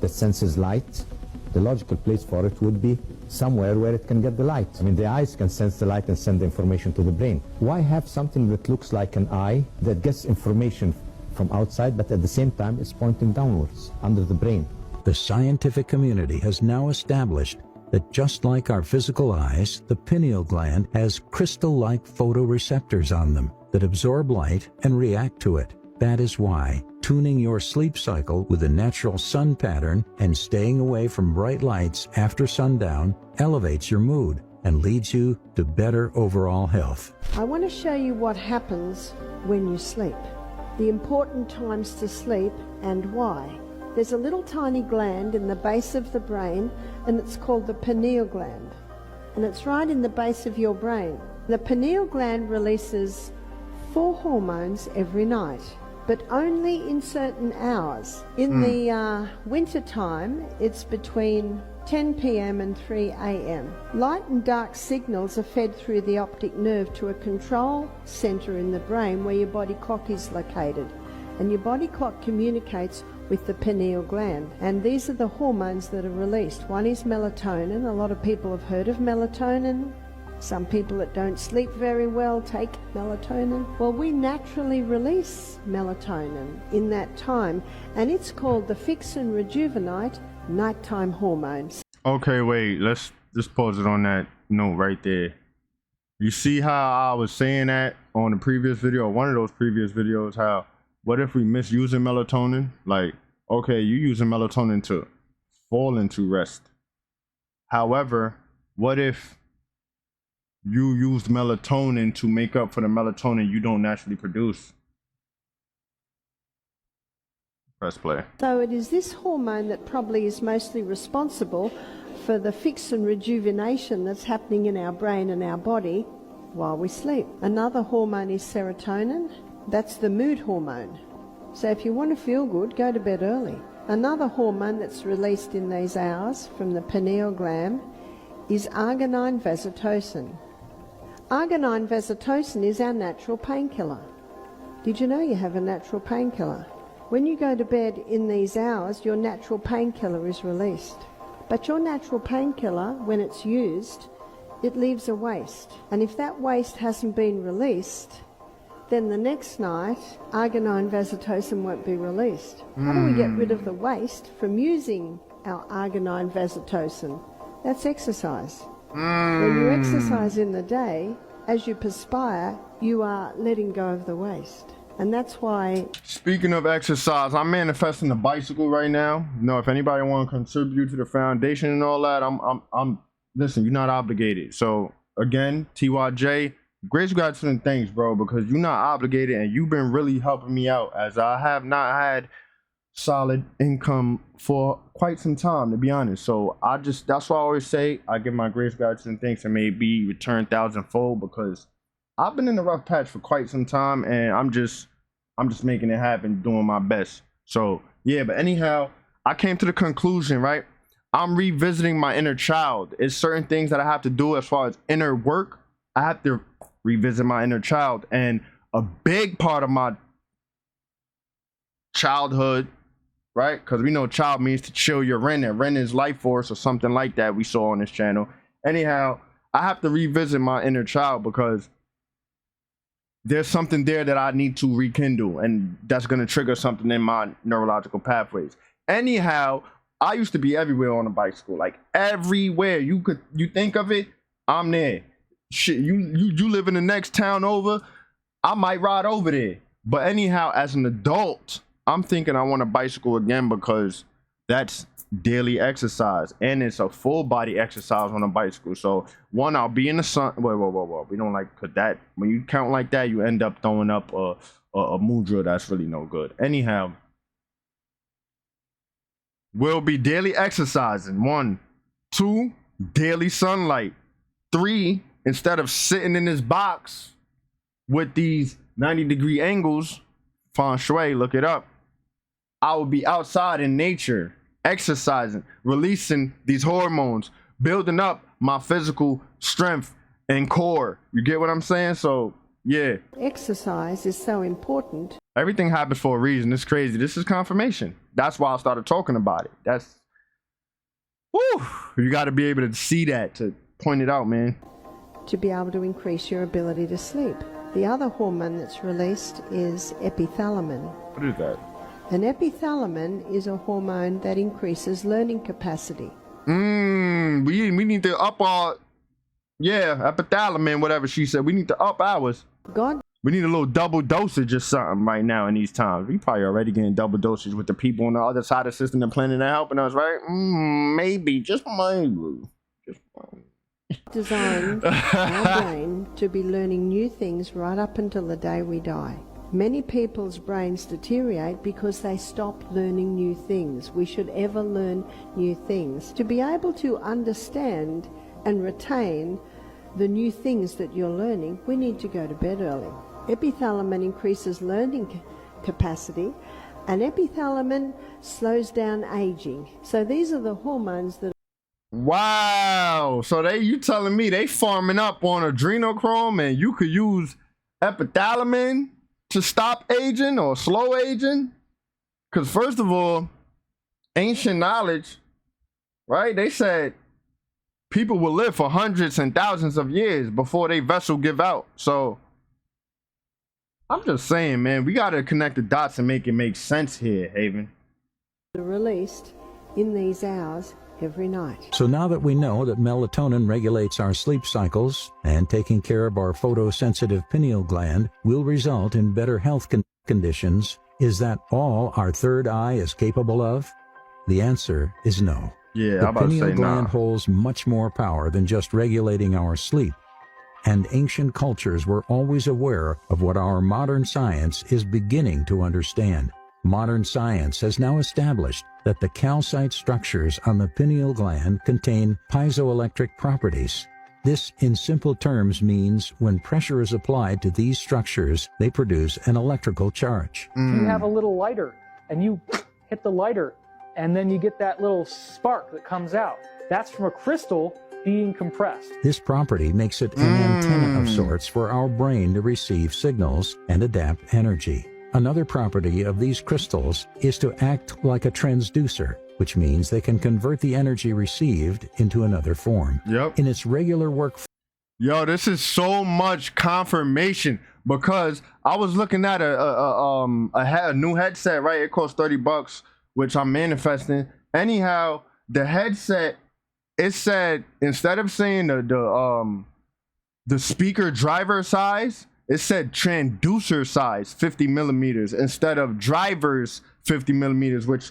S12: that senses light, the logical place for it would be somewhere where it can get the light. I mean, the eyes can sense the light and send the information to the brain. Why have something that looks like an eye that gets information from outside, but at the same time is pointing downwards, under the brain?
S7: The scientific community has now established that just like our physical eyes, the pineal gland has crystal-like photoreceptors on them that absorb light and react to it. That is why tuning your sleep cycle with a natural sun pattern and staying away from bright lights after sundown elevates your mood and leads you to better overall health.
S16: I want to show you what happens when you sleep, the important times to sleep and why. There's a little tiny gland in the base of the brain, and it's called the pineal gland, and it's right in the base of your brain. The pineal gland releases 4 hormones every night, but only in certain hours. In the winter time, it's between 10 p.m. and 3 a.m. Light and dark signals are fed through the optic nerve to a control center in the brain where your body clock is located. And your body clock communicates with the pineal gland. And these are the hormones that are released. One is melatonin. A lot of people have heard of melatonin. Some people that don't sleep very well take melatonin. Well, we naturally release melatonin in that time, and it's called the fix and rejuvenate nighttime hormones.
S1: Okay, wait, let's just pause it on that note right there. You see how I was saying that on the previous video, one of those previous videos, how what if we misusing melatonin? Like, okay, you using melatonin to fall into rest. However, what if you used melatonin to make up for the melatonin you don't naturally produce? Press play.
S16: So it is this hormone that probably is mostly responsible for the fix and rejuvenation that's happening in our brain and our body while we sleep. Another hormone is serotonin. That's the mood hormone. So if you want to feel good, go to bed early. Another hormone that's released in these hours from the pineal gland is arginine vasotocin. Arginine vasotocin is our natural painkiller. Did you know you have a natural painkiller? When you go to bed in these hours, your natural painkiller is released. But your natural painkiller, when it's used, it leaves a waste. And if that waste hasn't been released, then the next night, arginine vasotocin won't be released. How do we get rid of the waste from using our arginine vasotocin? That's exercise. When you exercise in the day, as you perspire, you are letting go of the waste. And that's why...
S1: Speaking of exercise, I'm manifesting a bicycle right now. You know, if anybody want to contribute to the foundation and all that, I'm listen, you're not obligated. So again, TYJ, grace, gratitude, and thanks, bro, because you're not obligated and you've been really helping me out, as I have not had solid income for quite some time, to be honest. So that's why I always say I give my grace, gratitude, and thanks, and may be returned thousandfold, because I've been in the rough patch for quite some time, and I'm just making it happen, doing my best. So yeah, but anyhow, I came to the conclusion, right? I'm revisiting my inner child. It's certain things that I have to do as far as inner work. I have to revisit my inner child, and a big part of my childhood, right? Because we know child means to chill your Ren, and Ren is life force or something like that we saw on this channel. Anyhow, I have to revisit my inner child because there's something there that I need to rekindle, and that's going to trigger something in my neurological pathways. Anyhow, I used to be everywhere on a bicycle, like everywhere you think of it, I'm there. Shit, you live in the next town over, I might ride over there. But anyhow, as an adult, I'm thinking I want a bicycle again, because that's daily exercise, and it's a full body exercise on a bicycle. So one, I'll be in the sun. Whoa. We don't like, cause that, when you count like that, you end up throwing up a mudra that's really no good. Anyhow, we'll be daily exercising. 1, 2, daily sunlight. 3, instead of sitting in this box with these 90-degree angles, feng shui, look it up, I will be outside in nature, exercising, releasing these hormones, building up my physical strength and core. You get what I'm saying? So yeah, exercise is so important. Everything happens for a reason. It's crazy. This is confirmation. That's why I started talking about it. That's, woo, you got to be able to see that, to point it out, man.
S16: To be able to increase your ability to sleep. The other hormone that's released is epithalamin.
S1: What is that?
S16: An epithalamin is a hormone that increases learning capacity.
S1: We need to up our, yeah, epithalamin, whatever she said. We need to up ours. We need a little double dosage or something right now in these times. We probably already getting double dosage with the people on the other side of the system and planning and helping us, right? Maybe, just maybe.
S16: Designed our brain to be learning new things right up until the day we die. Many people's brains deteriorate because they stop learning new things. We should ever learn new things. To be able to understand and retain the new things that you're learning, we need to go to bed early. Epithalamin increases learning capacity, and epithalamin slows down aging. So these are the hormones that...
S1: Wow, so you telling me they farming up on adrenochrome, and you could use epithalamin to stop aging or slow aging? Because first of all, ancient knowledge, right? They said people will live for hundreds and thousands of years before they vessel give out. So I'm just saying, man, we gotta connect the dots and make it make sense here, Haven.
S16: Released in these hours every night.
S17: So now that we know that melatonin regulates our sleep cycles and taking care of our photosensitive pineal gland will result in better health conditions, is that all our third eye is capable of? The answer is no.
S1: Yeah,
S17: the
S1: I'm about to
S17: pineal
S1: say
S17: gland
S1: nah.
S17: holds much more power than just regulating our sleep. And ancient cultures were always aware of what our modern science is beginning to understand. Modern science has now established that the calcite structures on the pineal gland contain piezoelectric properties. This, in simple terms, means when pressure is applied to these structures, they produce an electrical charge.
S15: If you have a little lighter and you hit the lighter and then you get that little spark that comes out, that's from a crystal being compressed.
S17: This property makes it an antenna of sorts for our brain to receive signals and adapt energy. Another property of these crystals is to act like a transducer, which means they can convert the energy received into another form.
S1: Yep.
S17: In its regular work.
S1: Yo, this is so much confirmation because I was looking at a new headset, right? It costs $30, which I'm manifesting. Anyhow, the headset, it said instead of saying the speaker driver size, it said transducer size 50 millimeters instead of driver's 50 millimeters, which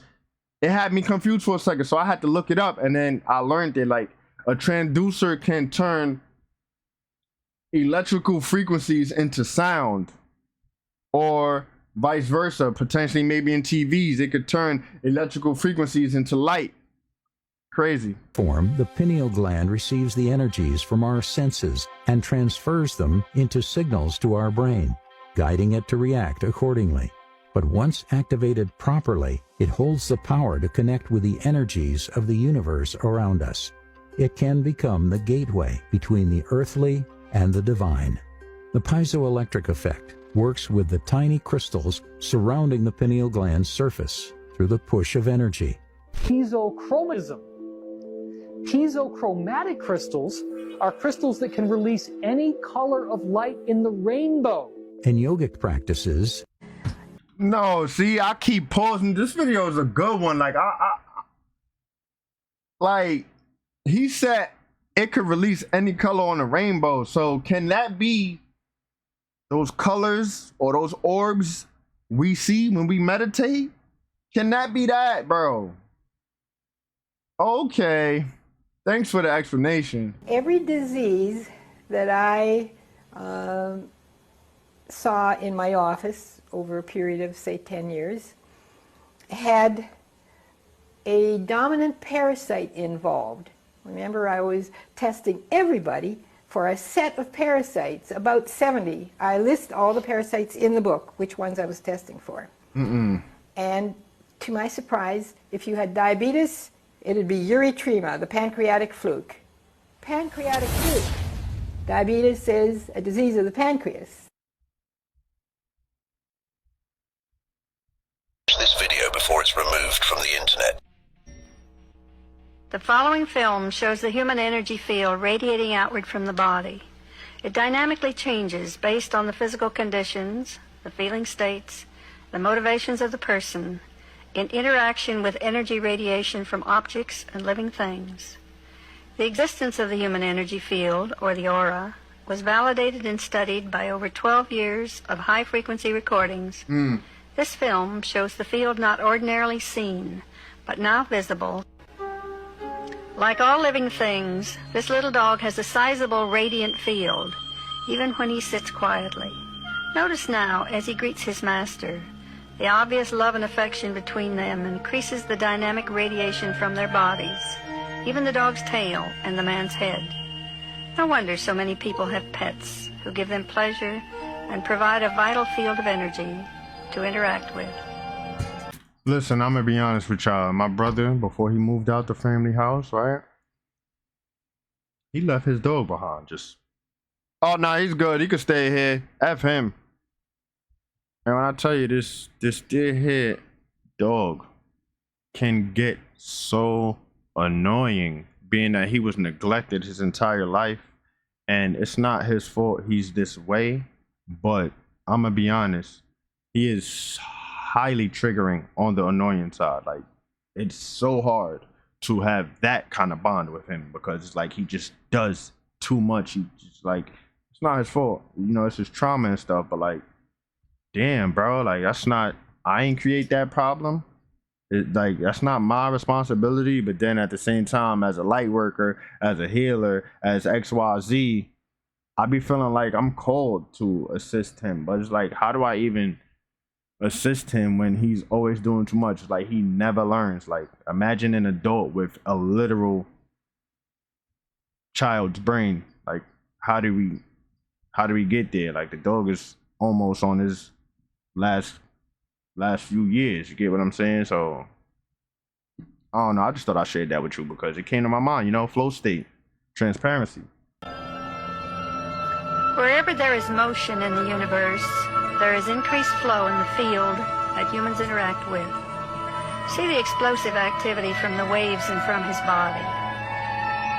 S1: it had me confused for a second. So I had to look it up, and then I learned that like a transducer can turn electrical frequencies into sound, or vice versa. Potentially, maybe in TVs, it could turn electrical frequencies into light. Crazy.
S17: Form, the pineal gland receives the energies from our senses and transfers them into signals to our brain, guiding it to react accordingly. But once activated properly, it holds the power to connect with the energies of the universe around us. It can become the gateway between the earthly and the divine. The piezoelectric effect works with the tiny crystals surrounding the pineal gland's surface through the push of energy.
S15: Piezochromism. Piezochromatic crystals are crystals that can release any color of light in the rainbow.
S17: In yogic practices,
S1: no, see, I keep pausing. This video is a good one. Like like he said it could release any color on the rainbow. So can that be those colors or those orbs we see when we meditate? Can that be that, bro? Okay. Thanks for the explanation.
S18: Every disease that I saw in my office over a period of, say, 10 years had a dominant parasite involved. Remember, I was testing everybody for a set of parasites, about 70. I list all the parasites in the book, which ones I was testing for. And to my surprise, if you had diabetes, it'd be urethema, the pancreatic fluke. Pancreatic fluke. Diabetes is a disease of the pancreas.
S19: This video before it's removed from the internet.
S20: The following film shows the human energy field radiating outward from the body. It dynamically changes based on the physical conditions, the feeling states, the motivations of the person, in interaction with energy radiation from objects and living things. The existence of the human energy field, or the aura, was validated and studied by over 12 years of high-frequency recordings. This film shows the field not ordinarily seen, but now visible. Like all living things, this little dog has a sizable radiant field, even when he sits quietly. Notice now, as he greets his master, the obvious love and affection between them increases the dynamic radiation from their bodies, even the dog's tail and the man's head. No wonder so many people have pets who give them pleasure and provide a vital field of energy to interact with.
S1: Listen, I'm gonna be honest with y'all. My brother, before he moved out the family house, right? He left his dog behind. Oh no, he's good. He could stay here. F him. And when I tell you this dear head dog can get so annoying being that he was neglected his entire life, and it's not his fault he's this way, but I'm gonna be honest, he is highly triggering on the annoying side. Like, it's so hard to have that kind of bond with him because it's like he just does too much. He just, like, it's not his fault, you know, it's his trauma and stuff, but like, damn, bro, like, that's not, I ain't create that problem. Like, that's not my responsibility. But then at the same time, as a light worker, as a healer, as XYZ, I be feeling like I'm called to assist him. But it's like, how do I even assist him when he's always doing too much? Like, he never learns. Like, imagine an adult with a literal child's brain. Like, how do we get there? Like, the dog is almost on his last few years. You get what I'm saying? So I don't know, I just thought I shared that with you because it came to my mind, you know, flow state, transparency.
S20: Wherever there is motion in the universe, there is increased flow in the field that humans interact with. See the explosive activity from the waves and from his body.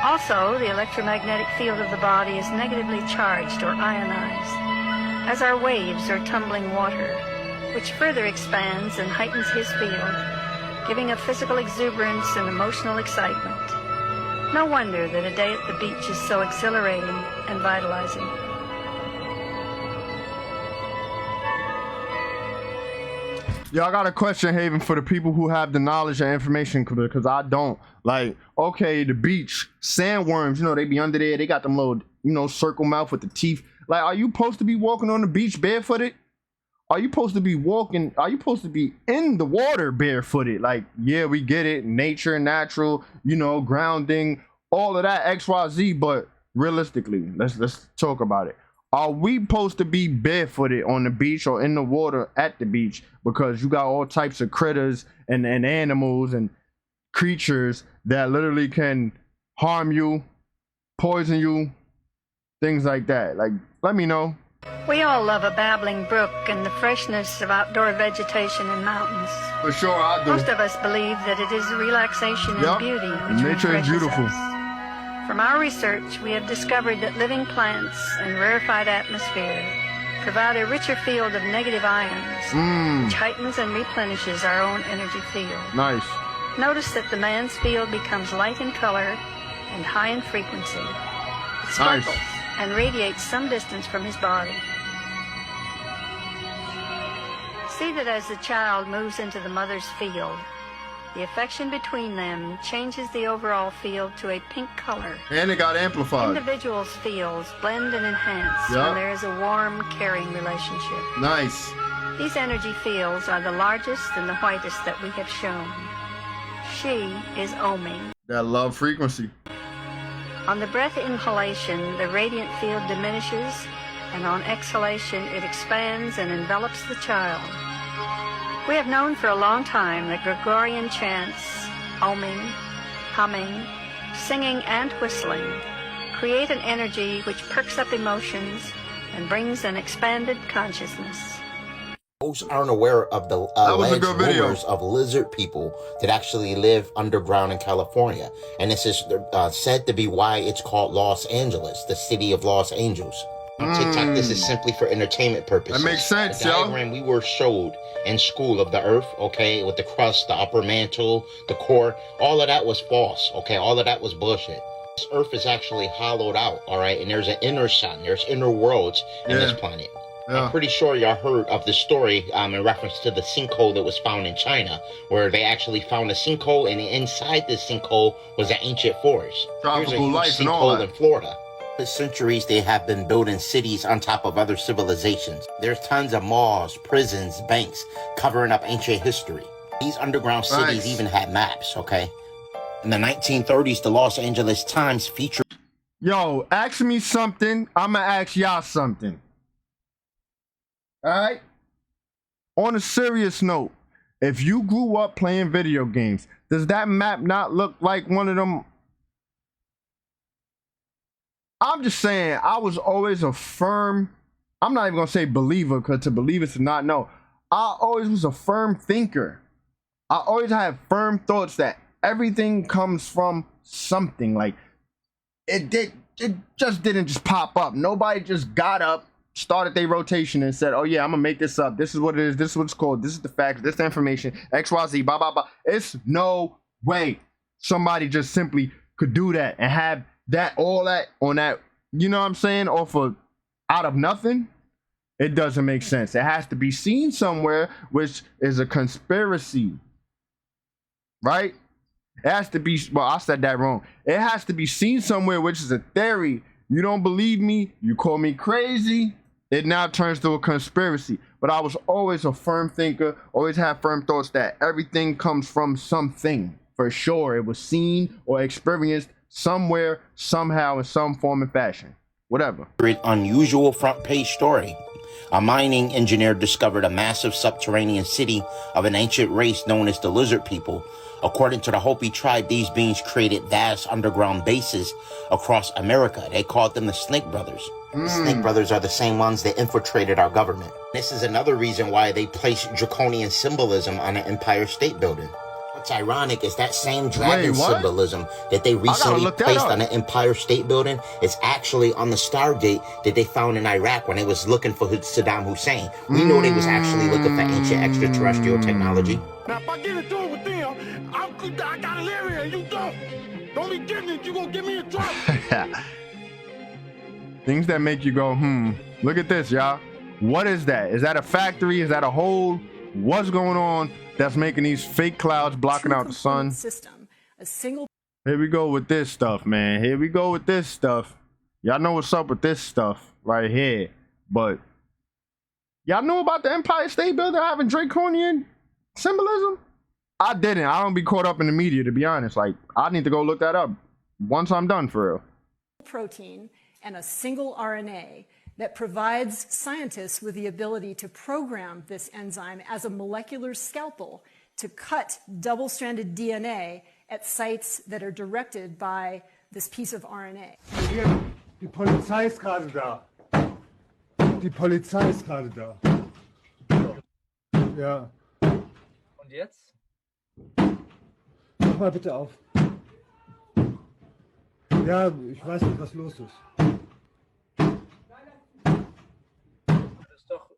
S20: Also, the electromagnetic field of the body is negatively charged or ionized, as are waves or tumbling water, which further expands and heightens his field, giving a physical exuberance and emotional excitement. No wonder that a day at the beach is so exhilarating and vitalizing.
S1: Yo, I got a question, Haven, for the people who have the knowledge and information, because I don't. Like, okay, the beach, sandworms, you know, they be under there. They got them little, you know, circle mouth with the teeth. Like, are you supposed to be walking on the beach barefooted? Are you supposed to be in the water barefooted? Like, yeah, we get it, nature, natural, you know, grounding, all of that, XYZ, but realistically, let's talk about it. Are we supposed to be barefooted on the beach or in the water at the beach? Because you got all types of critters and animals and creatures that literally can harm you, poison you, things like that. Like, let me know.
S20: We all love a babbling brook and the freshness of outdoor vegetation and mountains.
S1: For sure, I do.
S20: Most of us believe that it is relaxation and beauty which
S1: nature is beautiful.
S20: us. From our research, we have discovered that living plants and rarefied atmosphere provide a richer field of negative ions, which heightens and replenishes our own energy field.
S1: Nice.
S20: Notice that the man's field becomes light in color and high in frequency. It sparkles and radiates some distance from his body. See that as the child moves into the mother's field, the affection between them changes the overall field to a pink color.
S1: And it got amplified.
S20: Individuals' fields blend and enhance when there is a warm, caring relationship.
S1: Nice.
S20: These energy fields are the largest and the whitest that we have shown. She is oming.
S1: That love frequency.
S20: On the breath inhalation, the radiant field diminishes, and on exhalation, it expands and envelops the child. We have known for a long time that Gregorian chants, oming, humming, singing, and whistling create an energy which perks up emotions and brings an expanded consciousness.
S21: Most aren't aware of the alleged rumors of lizard people that actually live underground in California. And this is said to be why it's called Los Angeles, the city of Los Angels. On TikTok, this is simply for entertainment purposes.
S1: That makes sense,
S21: the diagram we were showed in school of the Earth, okay, with the crust, the upper mantle, the core, all of that was false, okay? All of that was bullshit. This Earth is actually hollowed out, all right? And there's an inner sun, there's inner worlds in this planet. I'm pretty sure y'all heard of the story in reference to the sinkhole that was found in China, where they actually found a sinkhole, and inside this sinkhole was an ancient forest.
S1: Tropical life and all that.
S21: In Florida. For centuries, they have been building cities on top of other civilizations. There's tons of malls, prisons, banks, covering up ancient history. These underground cities even had maps, okay? In the 1930s, the Los Angeles Times featured...
S1: Yo, ask me something, I'ma ask y'all something. Alright? On a serious note, if you grew up playing video games, does that map not look like one of them? I'm just saying, I was always a firm, I'm not even gonna say believer, because to believe is to not know. I always was a firm thinker. I always had firm thoughts that everything comes from something. Like it just didn't just pop up. Nobody just got up, started their rotation and said, oh yeah, I'm gonna make this up. This is what it is. This is what it's called. This is the facts. This is the information. XYZ, blah, blah, blah. It's no way somebody just simply could do that and have that, all that on that, you know what I'm saying, out of nothing. It doesn't make sense. It has to be seen somewhere, which is a conspiracy, right? It has to be, well, I said that wrong. It has to be seen somewhere, which is a theory. You don't believe me, you call me crazy, it now turns to a conspiracy. But I was always a firm thinker, always have firm thoughts that everything comes from something. For sure, it was seen or experienced somewhere, somehow, in some form and fashion. Whatever.
S21: Unusual front page story. A mining engineer discovered a massive subterranean city of an ancient race known as the Lizard People. According to the Hopi tribe, these beings created vast underground bases across America. They called them the Snake Brothers. The Snake Brothers are the same ones that infiltrated our government. This is another reason why they place draconian symbolism on the Empire State Building. What's ironic is that same dragon symbolism that they recently placed on the Empire State Building is actually on the Stargate that they found in Iraq when they was looking for Saddam Hussein. We know they was actually looking for ancient extraterrestrial technology.
S2: Now, if I get into it with them, I gotta live here, you don't. Don't be getting it, you gonna get me in trouble.
S1: Things that make you go, look at this, y'all. What is that? Is that a factory? Is that a hole? What's going on that's making these fake clouds blocking out the sun?
S22: System, a single.
S1: Here we go with this stuff, man. Here we go with this stuff. Y'all know what's up with this stuff right here. But y'all know about the Empire State Building having draconian symbolism? I didn't. I don't be caught up in the media, to be honest. Like, I need to go look that up once I'm done, for real.
S22: Protein and a single RNA that provides scientists with the ability to program this enzyme as a molecular scalpel to cut double-stranded DNA at sites that are directed by this piece of RNA.
S2: Die Polizei ist gerade da. Die Polizei ist gerade da. Ja.
S5: Und jetzt?
S2: Mach mal bitte auf. Ja, ich weiß nicht, was los ist.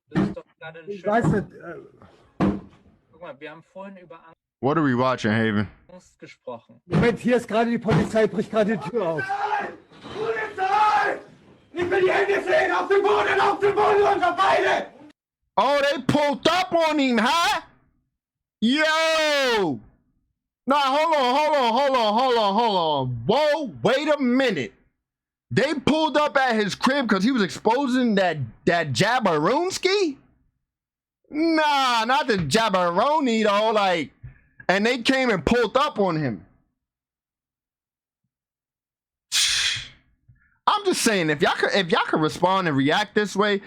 S5: Das ist doch gerade ein
S2: Ich weiß nicht.
S5: Guck mal, wir haben vorhin über
S1: What are we watching, Haven?
S5: Angst gesprochen.
S2: Moment, hier ist gerade die Polizei, bricht gerade die Tür auf. Polizei! Ich will die Hände sehen! Auf dem Boden, unsere Beine!
S1: Oh, they pulled up on him, huh? Yo! Nah, hold on. Whoa, wait a minute. They pulled up at his crib because he was exposing that jabberooski? Nah, not the jabberoni though. Like, and they came and pulled up on him. I'm just saying, if y'all could respond and react this way,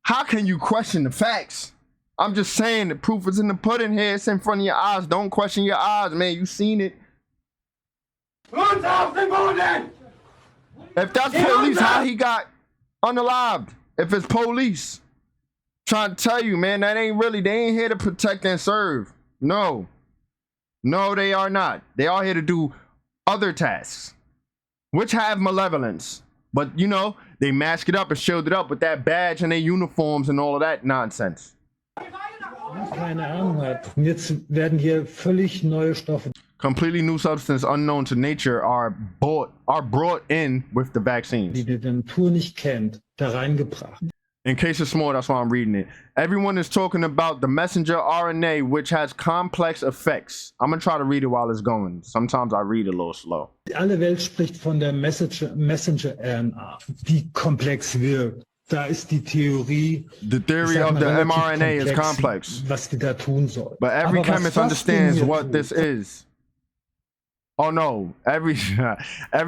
S1: how can you question the facts? I'm just saying, the proof is in the pudding here. It's in front of your eyes. Don't question your eyes, man. You seen it. If that's police, how he got unalived? If it's police, trying to tell you, man, that ain't really. They ain't here to protect and serve. No, they are not. They are here to do other tasks, which have malevolence. But you know, they mask it up and shield it up with that badge and their uniforms and all of that nonsense.
S2: Keine Ahnung hat. Und jetzt werden hier völlig neue Stoffe.
S1: Completely new substance unknown to nature are brought in with the vaccines.
S2: Die die Natur nicht kennt, da reingebracht.
S1: In case it's small, that's why I'm reading it. Everyone is talking about the messenger RNA, which has complex effects. I'm gonna try to read it while it's going. Sometimes I read a little slow.
S2: Alle Welt spricht von der Messenger-RNA, die komplex wirkt. Da ist die Theorie.
S1: The theory of the mRNA is complex.
S2: Was die da tun soll.
S1: But every chemist understands what this is. Oh no, every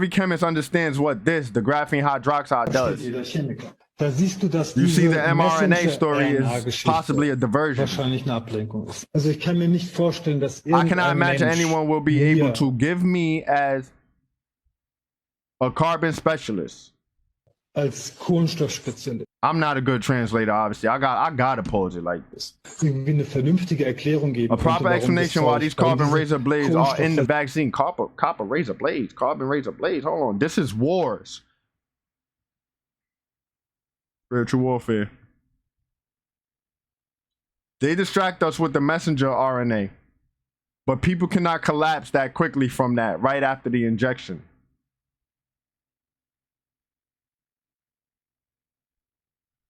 S1: chemist understands what the graphene hydroxide does.
S2: Da siehst du, dass
S1: you see the mRNA story is possibly a diversion.
S2: Wahrscheinlich eine Ablenkung ist. Also ich kann mir nicht vorstellen, dass
S1: I cannot imagine anyone will be able to give me as a carbon specialist.
S2: Als Kohlenstoffspezialist.
S1: I'm not a good translator, obviously. I gotta pose it like this.
S3: Irgendwie eine vernünftige Erklärung geben
S1: A proper
S3: könnte, warum
S1: explanation
S3: das
S1: why
S3: Zeug-
S1: these
S3: warum
S1: carbon
S3: diese
S1: razor blades are in the
S3: Kohlenstoffe-
S1: vaccine. Copper razor blades. Carbon razor blades. Hold on. This is wars. Spiritual warfare. They distract us with the messenger RNA. But people cannot collapse that quickly from that right after the injection.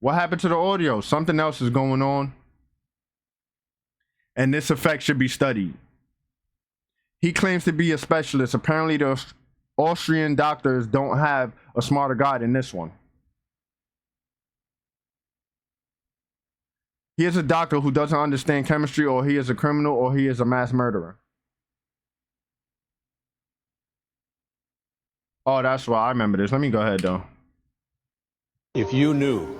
S1: What happened to the audio? Something else is going on. And this effect should be studied. He claims to be a specialist. Apparently the Austrian doctors don't have a smarter guy than this one. He is a doctor who doesn't understand chemistry, or he is a criminal, or he is a mass murderer. Oh, that's why I remember this. Let me go ahead though.
S4: If you knew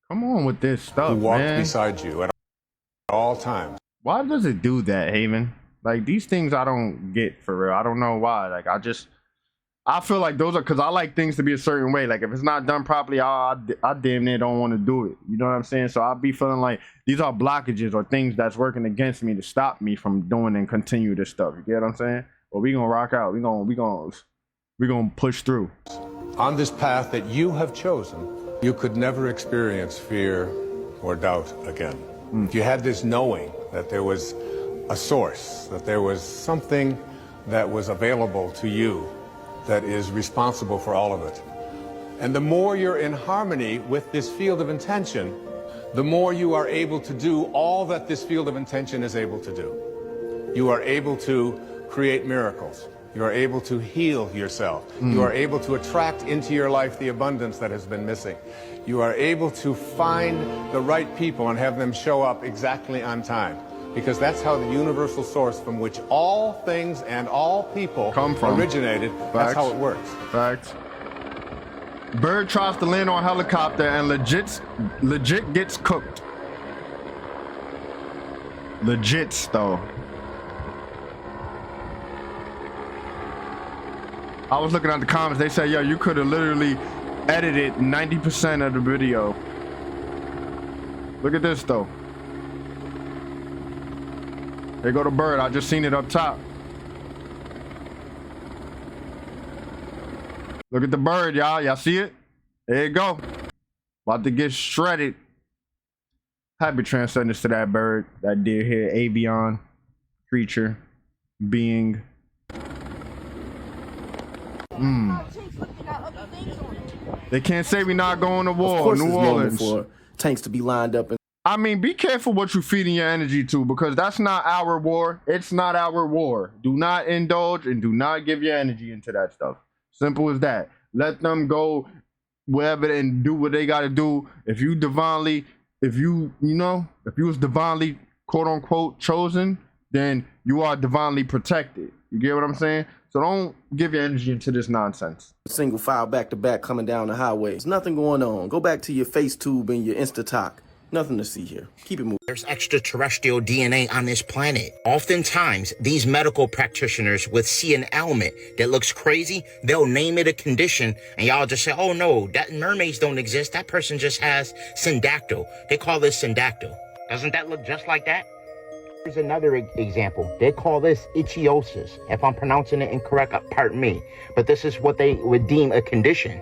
S1: Come on with this stuff,
S4: who walked
S1: man.
S4: beside you at all times,
S1: Why does it do that, Haven? Like, these things I don't get for real. I don't know why. Like, I feel like those are, because I like things to be a certain way. Like, if it's not done properly, I damn near don't want to do it. You know what I'm saying? So I'll be feeling like these are blockages or things that's working against me to stop me from doing and continue this stuff. You get what I'm saying? But we gonna rock out. We gonna push through.
S4: on this path that you have chosen, you could never experience fear or doubt again. If you had this knowing that there was a source, that there was something that was available to you that is responsible for all of it. And the more you're in harmony with this field of intention, the more you are able to do all that this field of intention is able to do. You are able to create miracles. You are able to heal yourself. You are able to attract into your life the abundance that has been missing. You are able to find the right people and have them show up exactly on time. Because that's how the universal source from which all things and all people
S1: come from
S4: originated, that's how it works.
S1: Facts. Bird tries to land on helicopter and legit gets cooked. Legit though. I was looking at the comments. They said, yo, you could have literally edited 90% of the video. Look at this though. There go the bird. I just seen it up top. Look at the bird, y'all. Y'all see it? There you go. About to get shredded. Happy transcendence to that bird. That deer here. Avian. Creature. Being. They can't say we not going to war.
S23: Of course,
S1: New
S23: it's normal
S1: Orleans.
S23: for tanks to be lined up.
S1: I mean, be careful what you're feeding your energy to, because that's not our war. It's not our war. Do not indulge and do not give your energy into that stuff. Simple as that. Let them go wherever and do what they got to do. If you was divinely, quote unquote, chosen, then you are divinely protected. You get what I'm saying? So don't give your energy into this nonsense.
S23: Single file back to back coming down the highway. There's nothing going on. Go back to your face tube and your Instatalk. Nothing to see here. Keep it moving.
S21: There's extraterrestrial DNA on this planet. Oftentimes, these medical practitioners would see an ailment that looks crazy, they'll name it a condition, and y'all just say, oh no, that mermaids don't exist. That person just has syndactyl. They call this syndactyl. Doesn't that look just like that? Here's another example. They call this ichthyosis. If I'm pronouncing it incorrect, pardon me. But this is what they would deem a condition.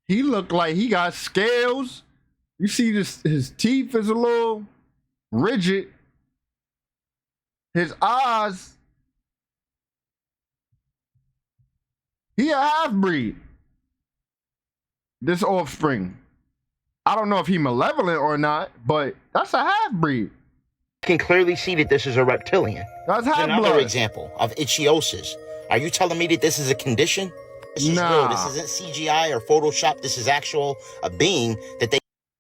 S1: He looked like he got scales. You see this, his teeth is a little rigid. His eyes. He a half-breed. This offspring. I don't know if he malevolent or not, but that's a half-breed.
S21: You can clearly see that this is a reptilian.
S1: That's
S21: Another
S1: half-blood.
S21: example of ichthyosis. Are you telling me that this is a condition? This is real. This isn't CGI or Photoshop. This is actual a being that they...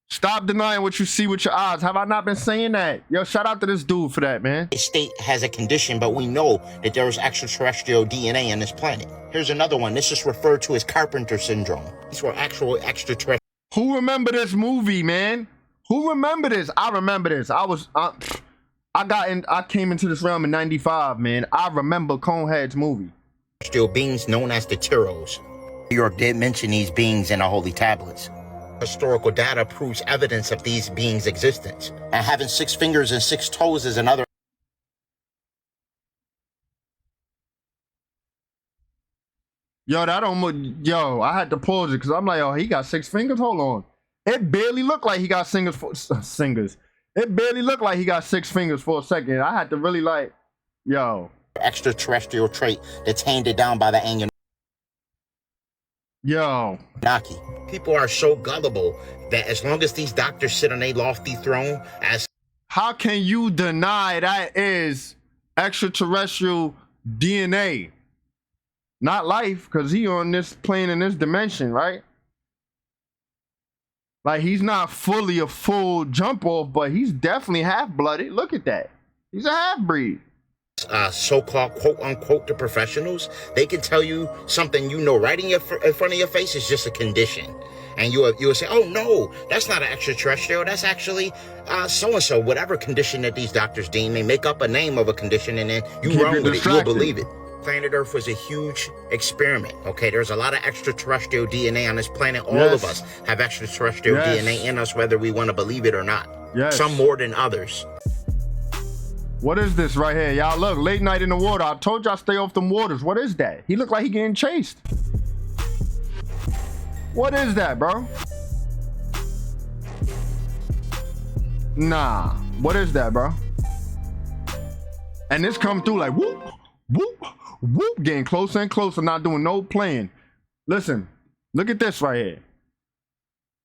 S1: Stop denying what you see with your eyes. Have I not been saying that? Yo, shout out to this dude for that, man.
S21: The state has a condition, but we know that there is extraterrestrial DNA on this planet. Here's another one. This is referred to as Carpenter syndrome. These were actual extraterrestrial.
S1: Who remember this movie, man? Who remember this? I remember this. I came into this realm in 95, man. I remember Conehead's movie.
S21: Beings known as the Tyros. New York did mention these beings in the Holy Tablets. Historical data proves evidence of these beings' existence. And having 6 fingers and 6 toes is another.
S1: Yo, that almost, yo, I had to pause it because I'm like, oh, he got 6 fingers. Hold on. It barely looked like he got singers. It barely looked like he got 6 fingers for a second. I had to really like, yo.
S21: Extraterrestrial trait that's handed down by the Anunnaki.
S1: Yo.
S21: People are so gullible that as long as these doctors sit on a lofty throne as...
S1: How can you deny that is extraterrestrial DNA? Not life, because he on this plane in this dimension, right? Like, he's not fully a full jump off, but he's definitely half-blooded. Look at that. He's a half-breed.
S21: So-called quote-unquote the professionals, they can tell you something you know right in front of your face is just a condition. And you will say, oh, no, that's not an extraterrestrial. That's actually so-and-so, whatever condition that these doctors deem. They make up a name of a condition, and then you run with it. You'll believe it. Planet Earth was a huge experiment, okay? There's a lot of extraterrestrial DNA on this planet. All of us have extraterrestrial DNA in us, whether we want to believe it or not. Some more than others.
S1: What is this right here? Y'all look, late night in the water. I told y'all stay off them waters. What is that? He looked like he getting chased. What is that, bro? Nah. What is that, bro? And this come through like whoop, whoop, whoop, getting closer and closer, not doing no playing. Listen, look at this right here.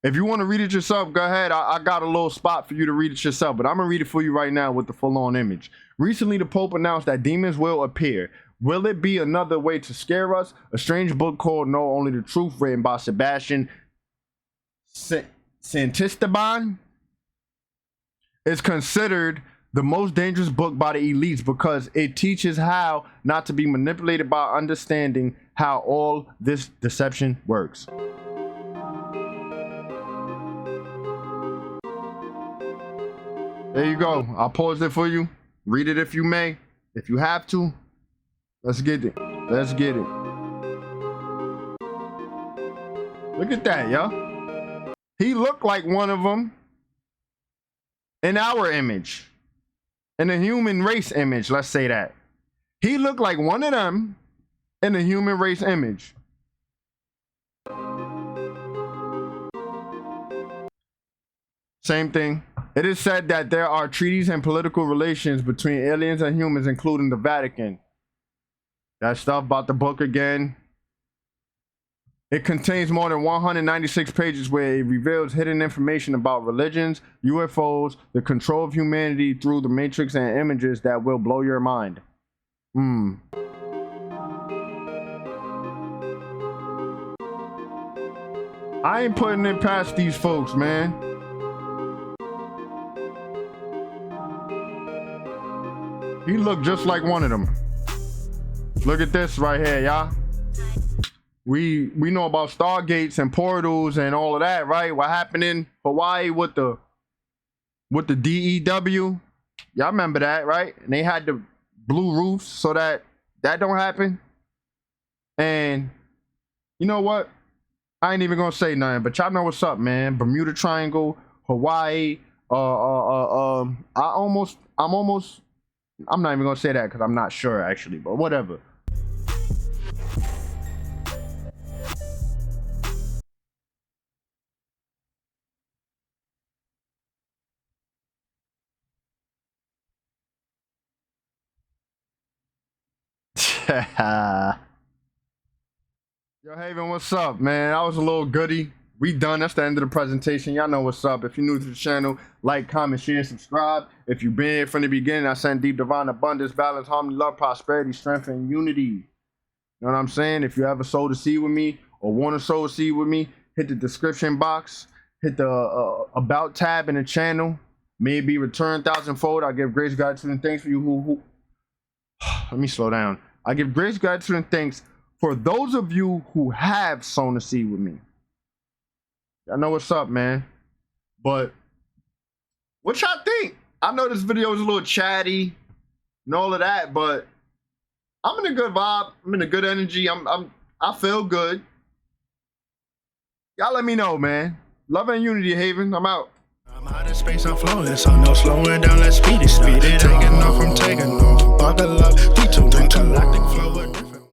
S1: If you want to read it yourself, go ahead. I got a little spot for you to read it yourself, but I'm going to read it for you right now with the full-on image. Recently, the Pope announced that demons will appear. Will it be another way to scare us? A strange book called Know Only the Truth, written by Sebastian Santisteban, is considered the most dangerous book by the elites because it teaches how not to be manipulated by understanding how all this deception works. There you go. I'll pause it for you. Read it if you may. If you have to. Let's get it. Let's get it. Look at that, yo. He looked like one of them in our image. In the human race image, let's say that. He looked like one of them in the human race image. Same thing. It is said that there are treaties and political relations between aliens and humans, including the Vatican. That stuff about the book again. It contains more than 196 pages where it reveals hidden information about religions, UFOs, the control of humanity through the matrix, and images that will blow your mind. I ain't putting it past these folks, man. He looked just like one of them. Look at this right here, y'all. We know about stargates and portals and all of that, right? What happened in Hawaii with the DEW? Y'all remember that, right? And they had the blue roofs so that don't happen. And you know what? I ain't even gonna say nothing, but y'all know what's up, man. Bermuda Triangle, Hawaii. I'm not even gonna say that because I'm not sure actually, but whatever. Yo, Haven, what's up, man? That was a little goodie. We done. That's the end of the presentation. Y'all know what's up. If you're new to the channel, like, comment, share, subscribe. If you've been here from the beginning, I send deep divine abundance, balance, harmony, love, prosperity, strength, and unity. You know what I'm saying? If you ever sowed a seed with me or want to sow a seed with me, hit the description box, hit the about tab in the channel. May it be returned thousandfold. I give grace, gratitude, and thanks for you who let me slow down. I give grace, gratitude, and thanks for those of you who have sown a seed with me. I know what's up, man. But what y'all think? I know this video is a little chatty and all of that, but I'm in a good vibe. I'm in a good energy. I feel good. Y'all let me know, man. Love and unity, Haven. I'm out.
S6: I'm out of space, I'm flowing, so no slowing down, let's speed it. Speed it, hanging off, I'm taking off. Buckle up, P2, galactic flow.